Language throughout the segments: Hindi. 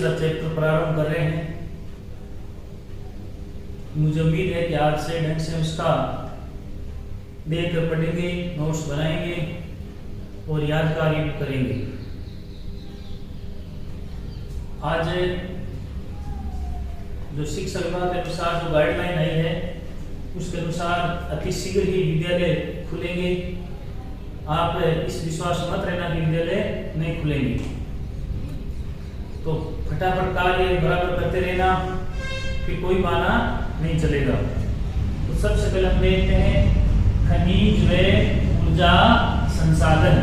तीसरा चैप्टर प्रारंभ कर रहे हैं। मुझे उम्मीद है कि आज से ढंग से उसका देखकर पढ़ेंगे, नोट्स बनाएंगे और यादगारी भी करेंगे। आज जो शिक्षा विभाग के अनुसार जो गाइडलाइन आई है उसके अनुसार अति शीघ्र ही विद्यालय खुलेंगे। आप इस विश्वास मत रहना कि विद्यालय नहीं खुलेंगे, तो फटाफट कार्य बराबर करते रहना, फिर कोई बहाना नहीं चलेगा। तो सबसे पहले हम देखते हैं खनिज व ऊर्जा संसाधन,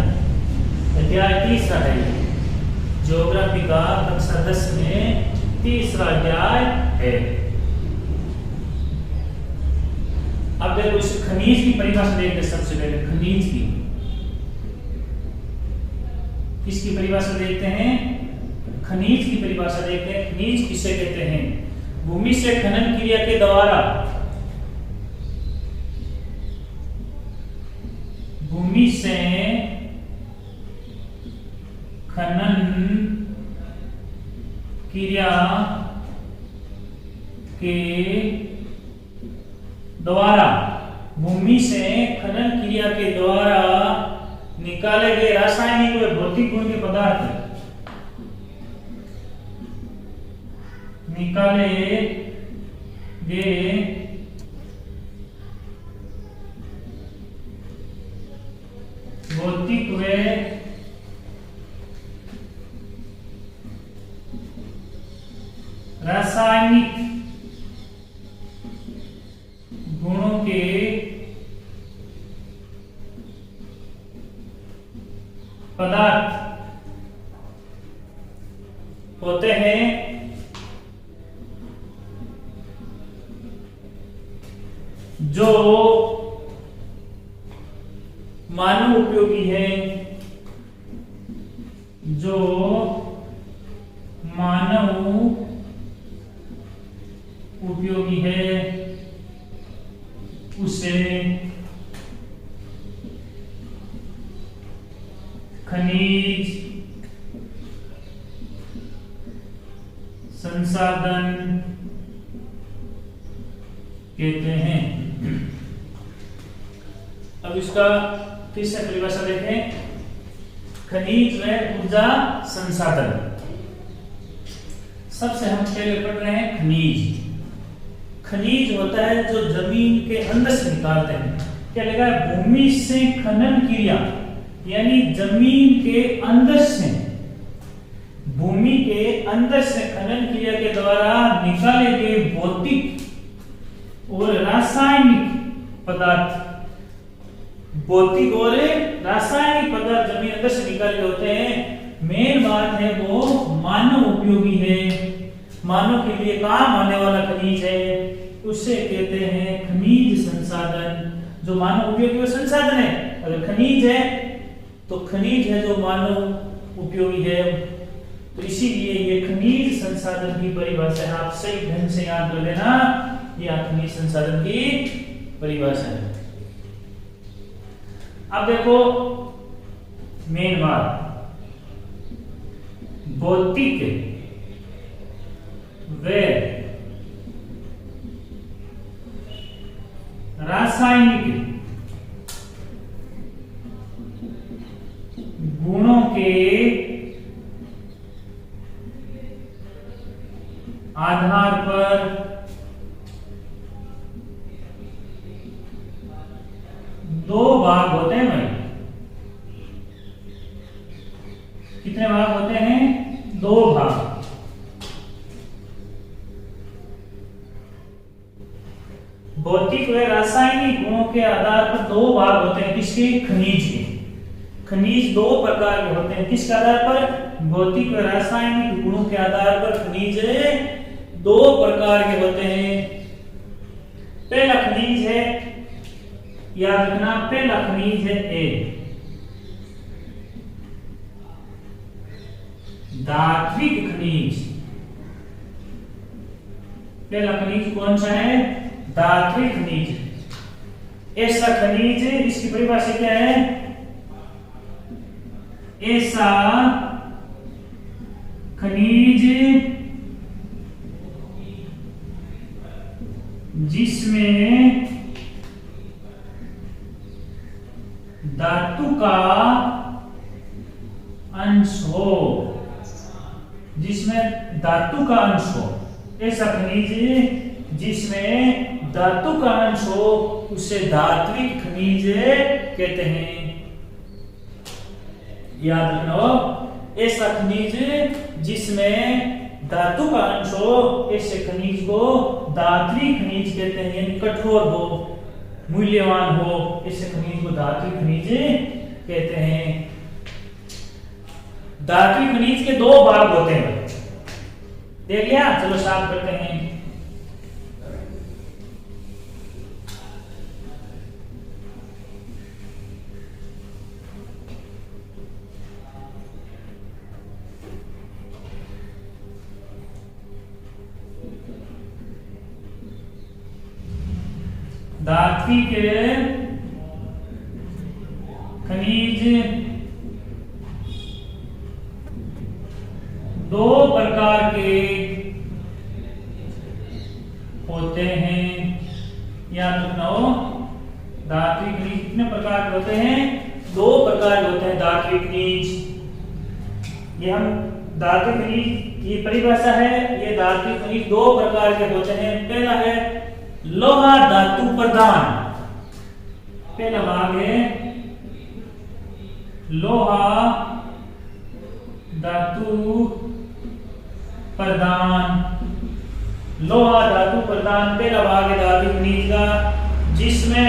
अध्याय तीसरा है। ज्योग्राफी का कक्षा 10 में तीसरा अध्याय है। अब देखो इस खनिज की परिभाषा देखते हैं। सबसे पहले खनिज की किसकी परिभाषा देखते हैं? खनिज की परिभाषा देखते हैं। खनिज किसे कहते हैं? भूमि से खनन क्रिया के द्वारा भूमि से खनन क्रिया के द्वारा भूमि से खनन क्रिया के द्वारा निकाले गए रासायनिक व भौतिक गुण के पदार्थ निकाले गए भौतिक व रासायनिक गुणों के पदार्थ होते हैं जो मानव उपयोगी है, जो मानव उपयोगी है, उसे खनिज संसाधन कहते हैं। अब इसका फिर से परिभाषा देखें। खनिज व ऊर्जा संसाधन, सबसे हम पहले पढ़ रहे हैं खनिज। खनिज होता है जो जमीन के अंदर से निकालते हैं। क्या लिखा है? भूमि से खनन क्रिया, यानी जमीन के अंदर से, भूमि के अंदर से खनन क्रिया के द्वारा निकाले गए भौतिक और रासायनिक पदार्थ, भौतिक और रासायनिक पदार्थ जमीन अंदर से निकाले होते हैं। मेन बात है वो मानव उपयोगी है, मानव के लिए काम आने वाला खनिज है, उसे कहते हैं खनिज संसाधन। जो मानव उपयोगी वो संसाधन है। अगर खनिज है तो खनिज है जो मानव उपयोगी है, तो इसीलिए ये खनिज संसाधन की परिभाषा है। आप सही ढंग से याद कर लेना, ये खनिज संसाधन की परिभाषा है। अब देखो मेन बात, भौतिक व रासायनिक गुणों के आधार पर दो भाग होते हैं भाई। कितने भाग होते हैं? दो भाग। भौतिक व रासायनिक गुणों के आधार पर दो भाग होते हैं। किसके? खनिज के। खनिज दो प्रकार के होते हैं। किसके आधार पर? भौतिक व रासायनिक गुणों के आधार पर खनिज दो प्रकार के होते हैं। पहला खनिज है, याद रखना, पहला खनिज है ए, धात्विक खनिज। पहला खनिज कौन सा है? धात्विक खनिज। ऐसा खनिज, इसकी परिभाषा क्या है? ऐसा खनिज जिसमें धातु का अंश हो, जिसमें धातु का अंश हो, ऐसा खनिज जिसमें धातु का अंश हो उसे धात्विक खनिज कहते हैं। याद रखना, ऐसा खनिज जिसमें धातु का अंश हो ऐसे खनिज को धात्विक खनिज कहते हैं, यानी कठोर हो, मूल्यवान हो, ऐसे खनिज को धात्विक खनिज कहते हैं। धात्विक खनिज के दो भाग होते हैं, देख लिया, चलो साफ करते हैं। धात्विक खनिज दो प्रकार के होते हैं। याद रखना हो, धात्विक खनिज कितने प्रकार के होते हैं? दो प्रकार के होते हैं धात्विक खनिज। ये हम धात्विक खनिज की परिभाषा है, ये धात्विक खनिज दो प्रकार के होते हैं। पहला है लोहा धातु प्रधान, पहला भाग है लोहा धातु प्रधान। लोहा धातु प्रधान पहला भाग है धात्विक खनिज का, जिसमें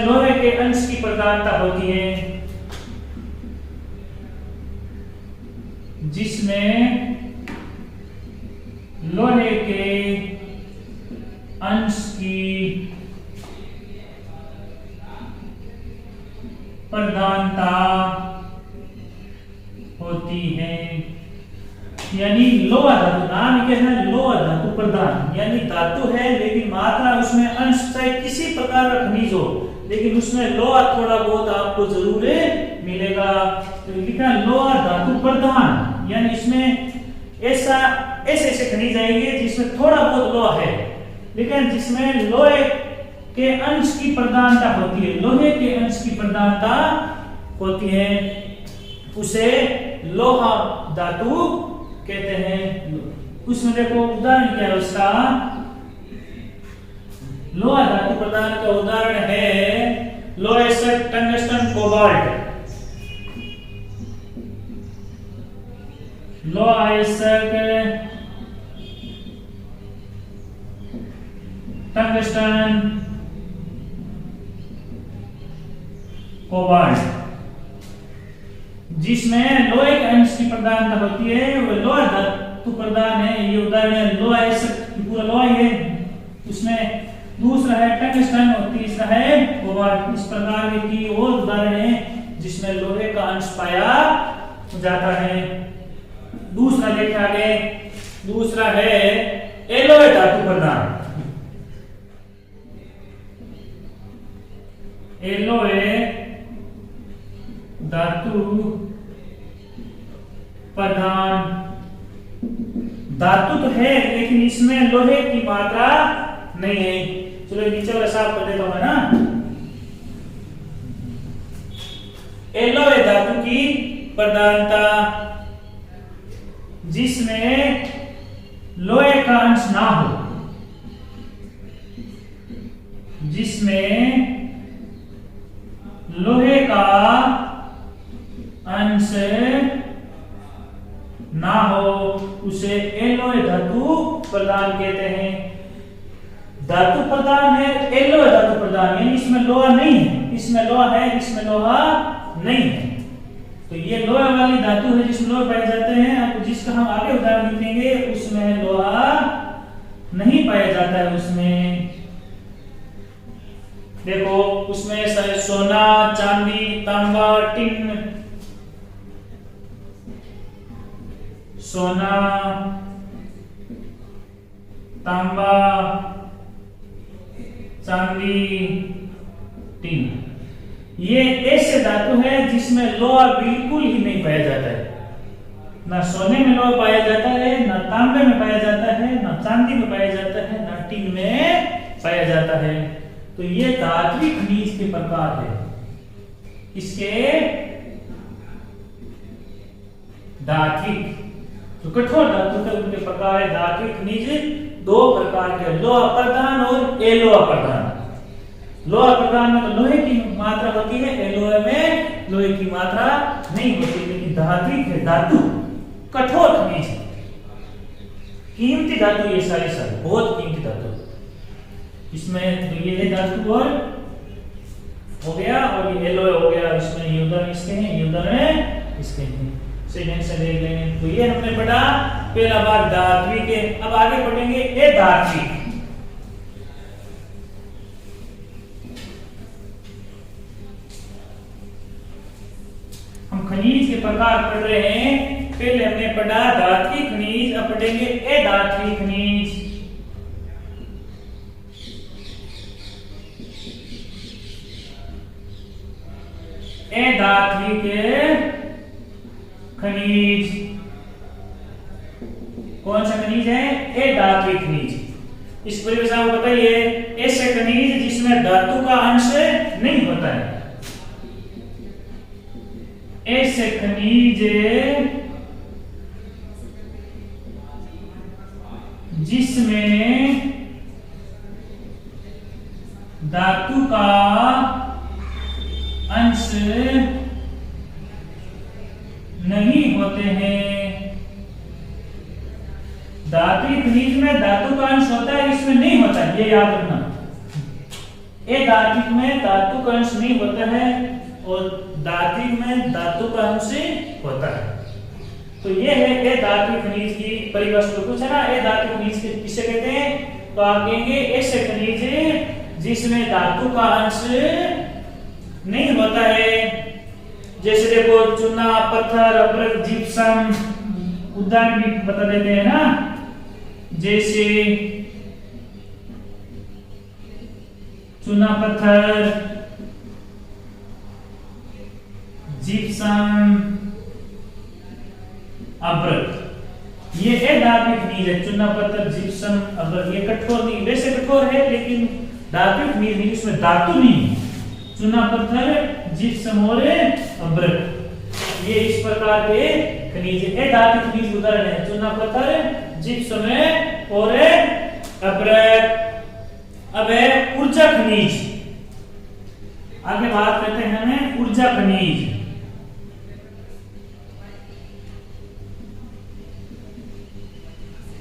लोहे के अंश की प्रधानता होती है, जिसमें लोहे के अंश की प्रधानता होती है। यानी लोहा धातु, नाम क्या है? लोहा धातु प्रधान, यानी धातु है लेकिन मात्रा उसमें अंश चाहे किसी प्रकार का खनिज हो, लेकिन उसमें लोहा थोड़ा बहुत आपको जरूर मिलेगा। तो लिखा लोहा धातु प्रधान, यानी इसमें ऐसे खनिज आएंगे जिसमें थोड़ा बहुत लोहा है, लेकिन जिसमें लोहे के अंश की प्रधानता होती है, लोहे के अंश की प्रधानता होती है, उसे लोहा धातु कहते हैं। उसमें देखो उदाहरण क्या है उसका, लोहा धातु प्रधान का उदाहरण है लोहे से टंगस्टन कोबाल्ट, लोहा टंगस्टन कोबाल्ट, जिसमें लोहे के अंश की प्रधानता होती है, वो लोहा धातु प्रधान है। ये उदाहरण है लोहा पूरा लोहा है, उसमें दूसरा है टंगस्टन और तीसरा है कोबाल्ट। इस प्रकार की और उदाहरण है जिसमें लोहे का अंश पाया जाता है। दूसरा देखा आगे, दूसरा है एलॉय धातु प्रधान। एलॉय धातु प्रधान धातु तो है लेकिन इसमें लोहे की मात्रा नहीं है। चलो नीचे वाला साफ कर देता हूं ना। एलॉय धातु की प्रधानता, जिसमें लोहे का अंश ना हो, जिसमें लोहे का अंश ना हो, उसे एलॉय धातु प्रधान कहते हैं। धातु प्रधान है एलॉय धातु प्रधान, यानी इसमें लोहा नहीं है, इसमें लोहा है, इसमें लोहा नहीं है। तो ये लोहा वाली धातु है जिसमें लोहा पाए जाते हैं। अब जिसका हम आगे उदाहरण लिखेंगे उसमें लोहा नहीं पाया जाता है। उसमें देखो, उसमें सोना, चांदी, तांबा, टिन, सोना, तांबा, चांदी, टिन, ये ऐसे धातु है जिसमें लोहा बिल्कुल ही नहीं पाया जाता है। ना सोने में लोहा पाया जाता है, ना तांबे में पाया जाता है, ना चांदी में पाया में पाया जाता है। तो ये धात्विक खनिज के प्रकार है। इसके धात्विक जो कठोर धातु के उनके प्रकार है। धात्विक खनिज दो प्रकार के, लोहा प्रधान और अलोहा प्रधान। लोहा प्रधान में तो लोहे की मात्रा होती है, अलोहे में लोहे की मात्रा नहीं होती, लेकिन धात्विक है धातु कठोर खनिज, कीमती धातु, ये सारी बहुत कीमती धातु। इसमें तो ये है धातु और हो गया, और ये एलोय हो गया। इसमें ये उदाहरण इसके हैं, ये उदाहरण इसके हैं। सेकंड से देख लेंगे। तो ये हमने पढ़ा पहला भाग धात्विक है। अब आगे पढ़ेंगे अधात्विक। हम खनिज के प्रकार पढ़ रहे हैं। पहले हमने पढ़ा धात्विक खनिज, अब पढ़ेंगे अधात्विक खनिज। अधात्विक खनिज कौन सा खनिज है? अधात्विक खनिज। इस परिभाषा को बताइए। ऐसे खनिज जिसमें धातु का अंश नहीं होता है। ऐसे खनिज जिसमें धातु का अंश नहीं होते हैं। धात्विक खनिज में धातु का अंश होता है, इसमें नहीं होता है, ये याद रखना। अधात्विक में धातु का अंश नहीं होता है और धात्विक में धातु का अंश होता है। तो ये है अधात्विक खनिज की परिभाषा। पूछा ना अधात्विक खनिज किसे कहते हैं? तो आप कहेंगे ऐसे खनिज जिसमें धातु का अंश नहीं होता है। जैसे देखो चूना, पत्थर, अभ्रक, जिप्सम, उदाहरण भी बता देते हैं ना। जैसे चूना पत्थर, जिप्सम, अभ्रक, ये अधात्विक खनिज है। चूना पत्थर, जिप्सम, अभ्रक, ये कठोर नहीं, वैसे कठोर है लेकिन धात्विक खनिज नहीं, इसमें धातु नहीं। चूना पत्थर, जिप्सम और अभ्रक, ये इस प्रकार के खनिज है। धात्विक खनिज उदाहरण है चूना पत्थर, जिप्सम और अभ्रक। अब है ऊर्जा खनिज। आगे बात करते हैं हमें ऊर्जा खनिज।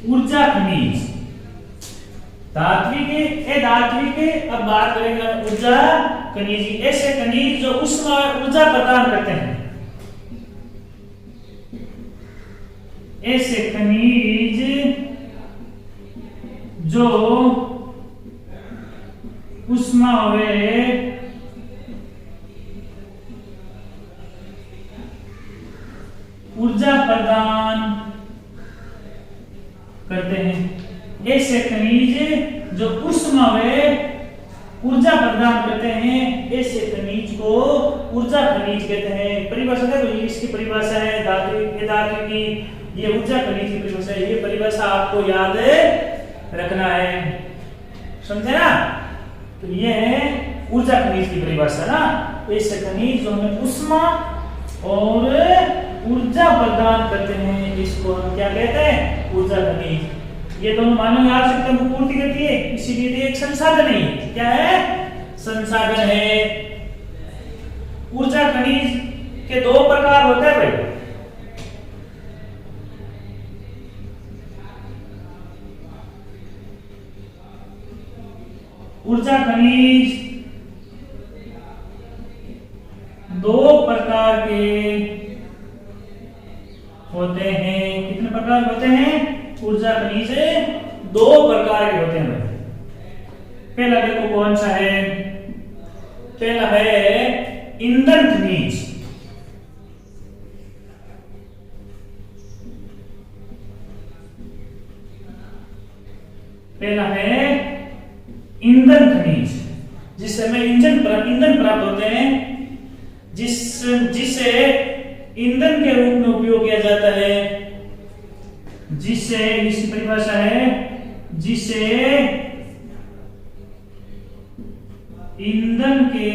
ऊर्जा खनिज धात्विक अधात्विक। अब बात करेंगे ऊर्जा खनिज। ऐसे खनिज जो ऊष्मा ऊर्जा प्रदान करते हैं। ऐसे खनिज जो ऊष्मा ऊर्जा प्रदान करते हैं। ऐसे खनिज जो ऊष्मा ऊर्जा प्रदान करते हैं, ऐसे खनिज को ऊर्जा खनिज कहते हैं। परिभाषा है, तो इसकी परिभाषा है धात्विक अधात्विक की, ये ऊर्जा खनिज की परिभाषा है। ये परिभाषा आपको याद रखना है, समझे ना? तो ये है ऊर्जा खनिज की परिभाषा ना। ऐसे खनिज जो हमें ऊष्मा और ऊर्जा प्रदान करते हैं, इसको हम क्या कहते हैं? ऊर्जा खनिज। ये दोनों मानव आवश्यकता को पूर्ति करती है, इसीलिए ये एक संसाधन है। क्या है? संसाधन है। ऊर्जा खनिज के दो प्रकार होते हैं भाई। ऊर्जा खनिज दो प्रकार के होते हैं। कितने प्रकार होते हैं? ऊर्जा खनिज दो प्रकार के होते हैं। पहला देखो कौन सा है? पहला है ईंधन खनिज। पहला है ईंधन खनिज, जिससे हमें ईंधन प्राप्त होते हैं, जिसे ईंधन के रूप में उपयोग किया जाता है। जिससे इसकी परिभाषा है जिसे ईंधन के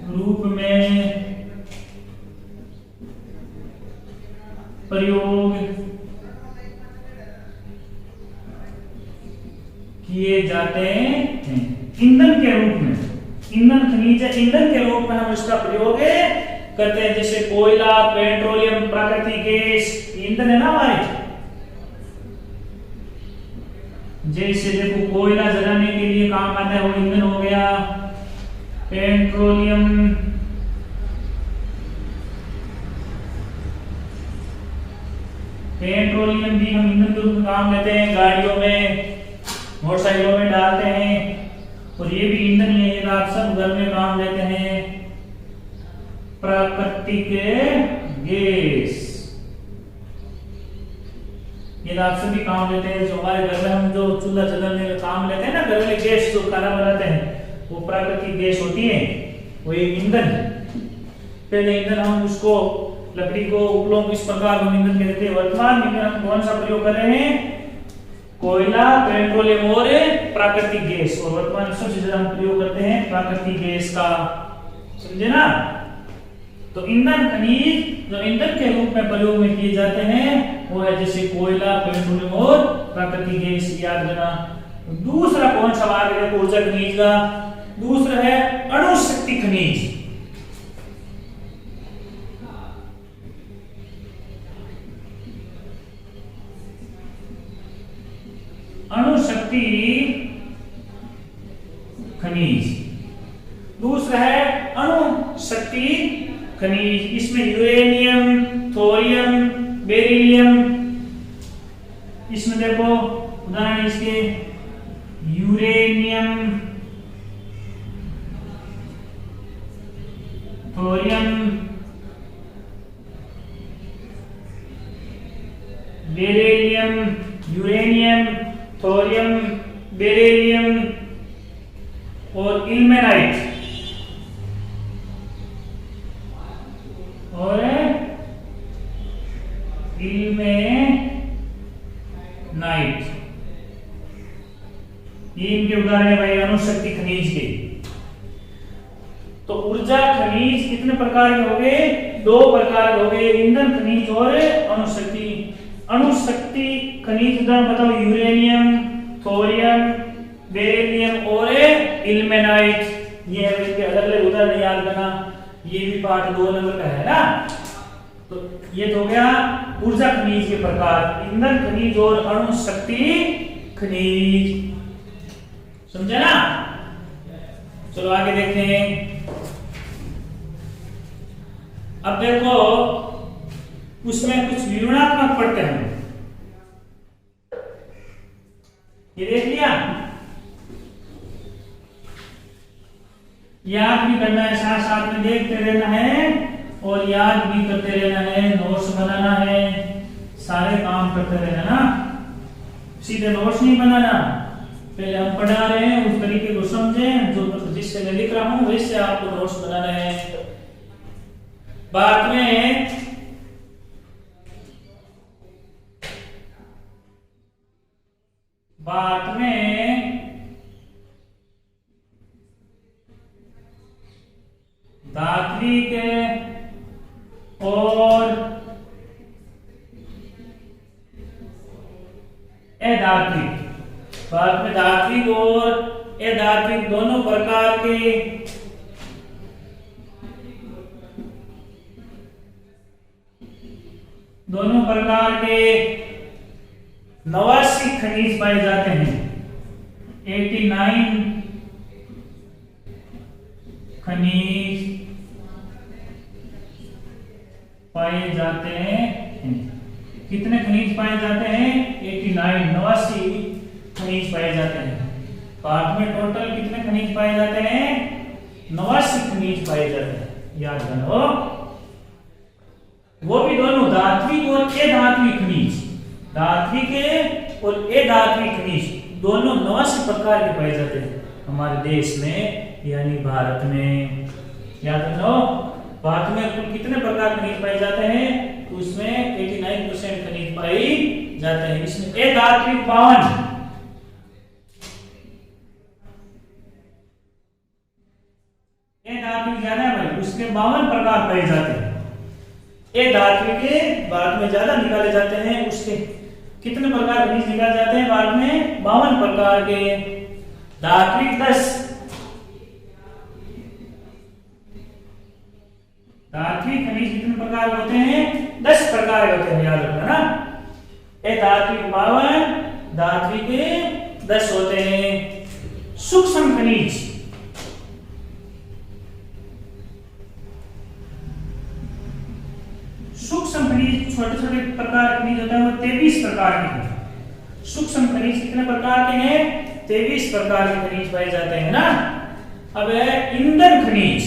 रूप में प्रयोग किए जाते हैं। ईंधन के रूप में, ईंधन खनिज है, ईंधन के रूप में हम इसका प्रयोग करते हैं। जैसे कोयला, पेट्रोलियम, प्राकृतिक गैस, ईंधन है ना हमारे। जैसे देखो कोयला जलाने के लिए काम आता है, वो ईंधन हो गया। पेट्रोलियम, पेट्रोलियम भी हम ईंधन के रूप में काम लेते हैं, गाड़ियों में, मोटरसाइकिलों में डालते हैं, और ये भी ईंधन ही है, ये आप सब घर में काम लेते हैं। प्राकृतिक गैस, ये आप सभी काम लेते हैं। जो हमारे घर में हम जो चूल्हा जलाने में काम लेते हैं ना, घर में गैस जो खाना बनाते हैं, वो प्राकृतिक गैस होती है, वो एक ईंधन है। पहले ईंधन हम उसको लकड़ी को उपलों इस प्रकार हम ईंधन कहते हैं। वर्तमान में हम कौन सा प्रयोग कर रहे हैं? कोयला, पेट्रोलियम और प्राकृतिक गैस। और वर्तमान में सबसे ज्यादा हम प्रयोग करते हैं प्राकृतिक गैस का, समझे ना। तो ईंधन खनिज जो ईंधन के रूप में प्रयोग में किए जाते हैं वो है जैसे कोयला, पेट्रोलियम और प्राकृतिक गैस, याद रखना। दूसरा कौन सा भाग है ऊर्जा खनिज का? दूसरा है अणु शक्ति खनिज। अणु शक्ति खनिज दूसरा है अणु शक्ति खनिज। इसमें यूरेनियम, थोरियम, बेरिलियम, इसमें देखो उदाहरण इसके uranium, thorium, beryllium, uranium, thorium, beryllium और इल्मेनाइट और इल्मेनाइट, ये इनके उदाहरण है भाई अणु शक्ति खनिज के। तो ऊर्जा खनिज कितने प्रकार के हो गए? दो प्रकार के हो गए, ईंधन खनिज और अणु शक्ति। अणु शक्ति खनिज उदाहरण बताओ, यूरेनियम, थोरियम, बेरिलियम और इल्मेनाइट। ये है इनके अलग अलग उदाहरण याद करना। ये भी पार्ट 2 नंबर का है ना। तो ये तो हो गया ऊर्जा खनिज के प्रकार, ईंधन खनिज और अणु शक्ति खनिज, समझे ना। चलो आगे देखें। अब देखो उसमें कुछ विवरणात्मक पढ़ते हैं। ये देख लिया, याद भी करना है, साथ साथ में देखते रहना है और याद भी करते रहना है, नोट्स बनाना है, सारे काम करते रहना ना। सीधे नोट्स नहीं बनाना, पहले हम पढ़ा रहे हैं उस तरीके को समझें, जो जिससे मैं लिख रहा हूं वैसे आपको नोट्स बनाना है। बाद में धात्विक और अधात्विक, बाद में धात्विक और अधात्विक दोनों प्रकार के 89 खनिज पाए जाते हैं। 89 खनिज पाए जाते हैं। कितने खनिज पाए जाते हैं? 89 खनिज पाए जाते हैं। भारत में टोटल कितने खनिज पाए जाते हैं? 89 खनिज पाए जाते हैं, याद रखो। वो भी दोनों धात्विक और अधात्विक खनिज, धात्विक और अधात्विक खनिज दोनों 89 प्रकार के पाए जाते हैं हमारे देश में, यानी भारत में। याद रखो भारत में कुल कितने प्रकार खनिज पाए जाते हैं? तो उसमें 89% खनिज पाए जाते हैं। इसमें अधात्विक 52, प्रकार पाए जाते हैं। ये धात्विक के बाद में ज्यादा निकाले जाते हैं। उसके कितने प्रकार खनिज निकाले जाते हैं बाद में? 52 प्रकार के। धात्विक 10, धात्विक खनिज कितने प्रकार होते हैं? 10 प्रकार के होते हैं, याद रखना ना। ये धात्विक 52, धात्विक 10 होते हैं। सूक्ष्म खनिज, सूक्ष्म खनिज छोटे छोटे प्रकार के खनिज होते हैं, वो 23 प्रकार के हैं। सूक्ष्म खनिज कितने प्रकार के हैं? 23 प्रकार के खनिज पाए जाते हैं ना। अब है ईंधन खनिज।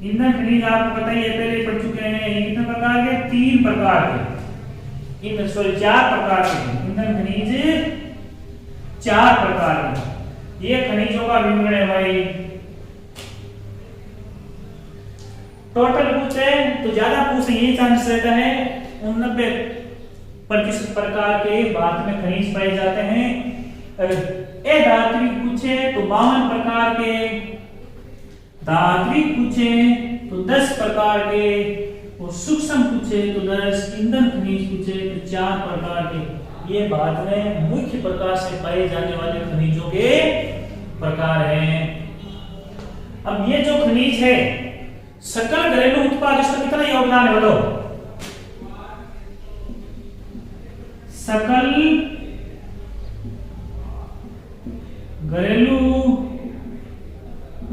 ईंधन खनिज आपको पता ही है, पहले पढ़ चुके हैं। ये कितने प्रकार के? 3 प्रकार के। ईंधन 4 प्रकार के ईंधन खनिज, 4 प्रकार के। ये खनिजों का विवरण है भाई। टोटल पूछे तो ज्यादा पूछे, ये चांस रहता है 89% प्रकार के भारत में खनिज पाए जाते हैं। ए धात्विक पूछे तो 52 प्रकार के, धात्विक पूछे तो 10 प्रकार के, और सूक्ष्म पूछे तो 10, ईंधन खनिज पूछे तो 4 प्रकार के। ये भारत में मुख्य प्रकार से पाए जाने वाले खनिजों के प्रकार हैं। अब ये जो खनिज है, सकल घरेलू उत्पाद, इसका कितना योगदान है बोलो? सकल घरेलू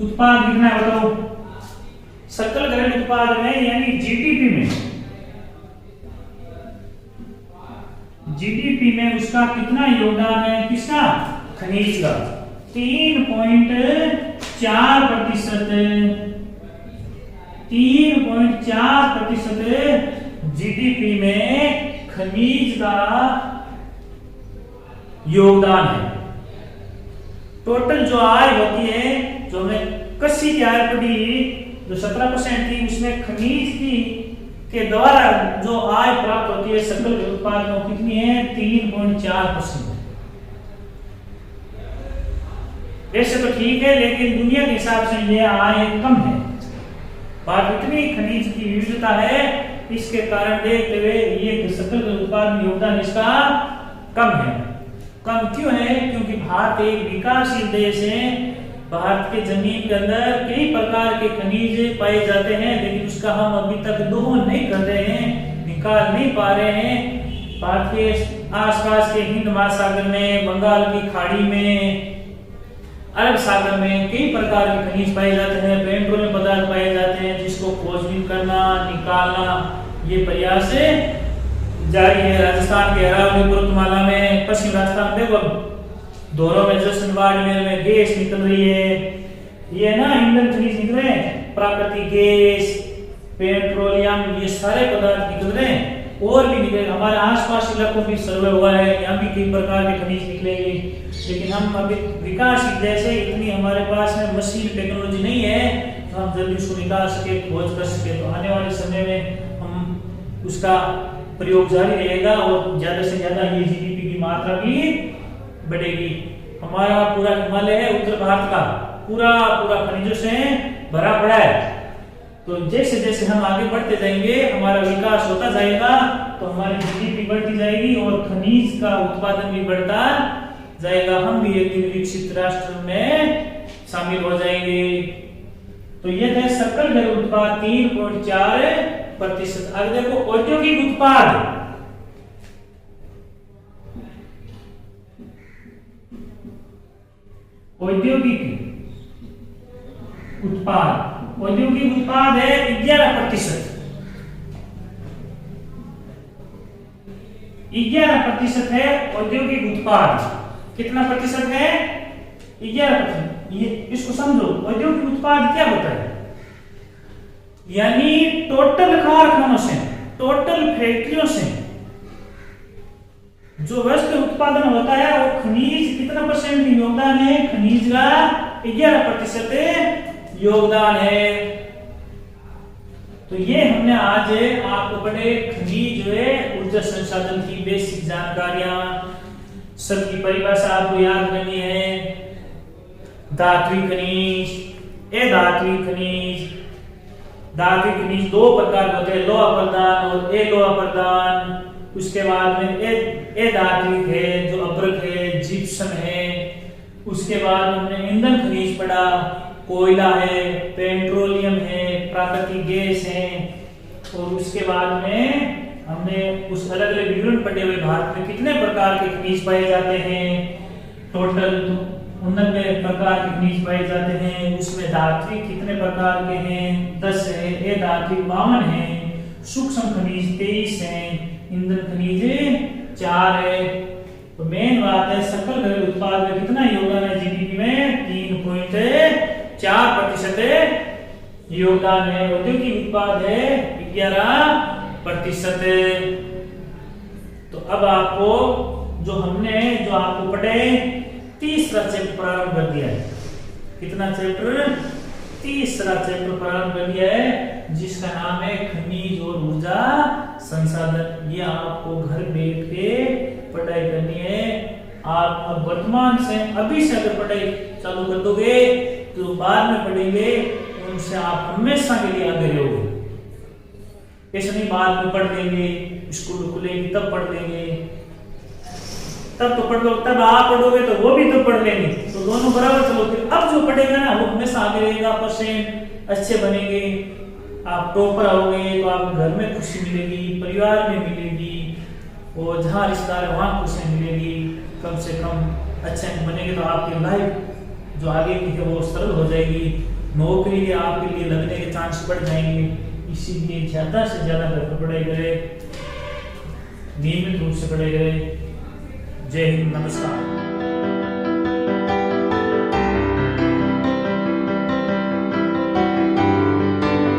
उत्पाद कितना है बताओ? सकल घरेलू उत्पाद में यानी जीडीपी में, जीडीपी में उसका कितना योगदान है? किसका? खनिज का। 3.4%, 3.4% जीडीपी में खनिज का योगदान है। टोटल जो आय होती है, जो हमें कृषि की आय पड़ी, जो 17% थी, उसमें खनिज की के द्वारा जो आय प्राप्त होती है सकल उत्पाद में कितनी है? 3.4%। वैसे तो ठीक है, लेकिन दुनिया के हिसाब से ये आय कम है। बात इतनी खनिज की विविधता है, इसके कारण देखते हुए ये सकल उत्पाद में योगदान इसका कम है। कम क्यों है? क्योंकि भारत एक विकासशील देश है। भारत के जमीन के अंदर कई प्रकार के खनिज पाए जाते हैं, लेकिन उसका हम अभी तक दोहन नहीं कर रहे हैं, निकाल नहीं पा रहे हैं। भारत के आसपास के हिंद महासागर में, बंगाल की खाड़ी में, अरब सागर में कई प्रकार के खनिज पाए जाते हैं, पेट्रोलियम पदार्थ पाए जाते हैं, जिसको खोजबीन करना, निकालना, ये प्रयास जारी है। राजस्थान के अरावली पर्वतमाला में, पश्चिम राजस्थान देखो दोरों में, जसन बाड़मेर में गैस निकल रही है। ये ना ईंधन खनिज निकल रहे हैं, प्राकृतिक गैस, पेट्रोलियम, ये सारे पदार्थ निकल रहे हैं। और भी निकले, हमारे आसपास इलाकों में सर्वे हुआ है, यहाँ भी कई प्रकार के खनिज निकलेंगे। लेकिन हम अभी विकासशील देश है, इतनी हमारे पास में मशीन टेक्नोलॉजी नहीं है तो हम जल्दी उसको निकाल सके, खोज कर सके। तो आने वाले समय में हम उसका प्रयोग जारी रहेगा और ज्यादा से ज्यादा ये जीडीपी की मात्रा भी बढ़ेगी। हमारा पूरा हिमालय है, उत्तर भारत का पूरा खनिजों से भरा पड़ा है। तो जैसे जैसे हम आगे बढ़ते जाएंगे, हमारा विकास होता जाएगा, तो हमारी जीडीपी बढ़ती जाएगी और खनिज का उत्पादन भी बढ़ता जाएगा। हम भी एक दिन विकसित राष्ट्र में शामिल हो जाएंगे। तो ये थे सकल घरेलू उत्पाद 3.4%। आगे देखो औद्योगिक उत्पाद। औद्योगिक उत्पाद है 11%। 11% है औद्योगिक उत्पाद। कितना प्रतिशत है? 11%। ये इसको समझो, औद्योगिक उत्पाद क्या होता है? यानी टोटल कारखानों से, टोटल फैक्ट्रियों से जो वस्तु उत्पादन होता है, वो खनिज कितना % योगदान है? खनिज का 11% योगदान है। तो ये हमने आज आपको बड़े खनिज जो है, ऊर्जा संसाधन की बेसिक जानकारियां, सबकी परिभाषा आपको याद करनी है। धात्विक खनिज, धात्विक खनिज दो प्रकार होते हैं, लोहा प्रधान और अलोहा प्रधान। उसके बाद में ए धात्विक है जो अभ्रक है, जिप्सम है। उसके बाद हमने ईंधन खनिज पढ़ा, कोयला है, पेट्रोलियम है, प्राकृतिक गैस है। और उसके बाद में हमने उस अलग अलग विवरण पढ़े हुए भारत में कितने प्रकार के खनिज पाए जाते हैं, टोटल 89 प्रकार के खनिज पाए जाते हैं। उसमें धात्विक कितने प्रकार के हैं, 10 है, अधात्विक 52 है, सूक्ष्म खनिज 23 है, ईंधन खनिज 4 है। तो मेन बात है सकल घरेलू उत्पाद में कितना योगदान है जीडीपी में, 3.4% योगदान है। औद्योगिक उत्पाद है 11%। तो अब आपको जो आपको पढ़े तीसरा चैप्टर प्रारंभ कर दिया है। कितना चैप्टर, तीसरा चैप्टर प्रारंभ कर दिया है जिसका नाम है खनिज और ऊर्जा संसाधन। ये आपको घर बैठ के पढ़ाई करनी है। आप अब वर्तमान से अभी से अगर पढ़ाई चालू कर दोगे तो बाद में पढ़ेंगे उनसे आप हमेशा के लिए आगे रहोगे। ऐसा नहीं बाद में पढ़ लेंगे, स्कूल खुलेगी तब पढ़ लेंगे, तब तो पढ़ लो, तब आप पढ़ोगे तो वो भी तो पढ़ लेंगे, तो दोनों बराबर चलोगे। अब जो पढ़ेगा ना वो हमेशा आगे रहेगा, परसेंट अच्छे बनेंगे, आप टॉपर आओगे तो आप घर में खुशी मिलेगी, परिवार में मिलेगी, और जहाँ रिश्तेदार है वहाँ खुशी मिलेगी। कम से कम अच्छे बनेंगे तो आपकी लाइफ जो आगे की है वो सरल हो जाएगी, नौकरी आपके लिए लगने के चांस बढ़ जाएंगे। इसीलिए ज्यादा से ज्यादा घर पर पढ़ाई करें, नियमित रूप से पढ़ाई करें। जय हिंद, नमस्कार।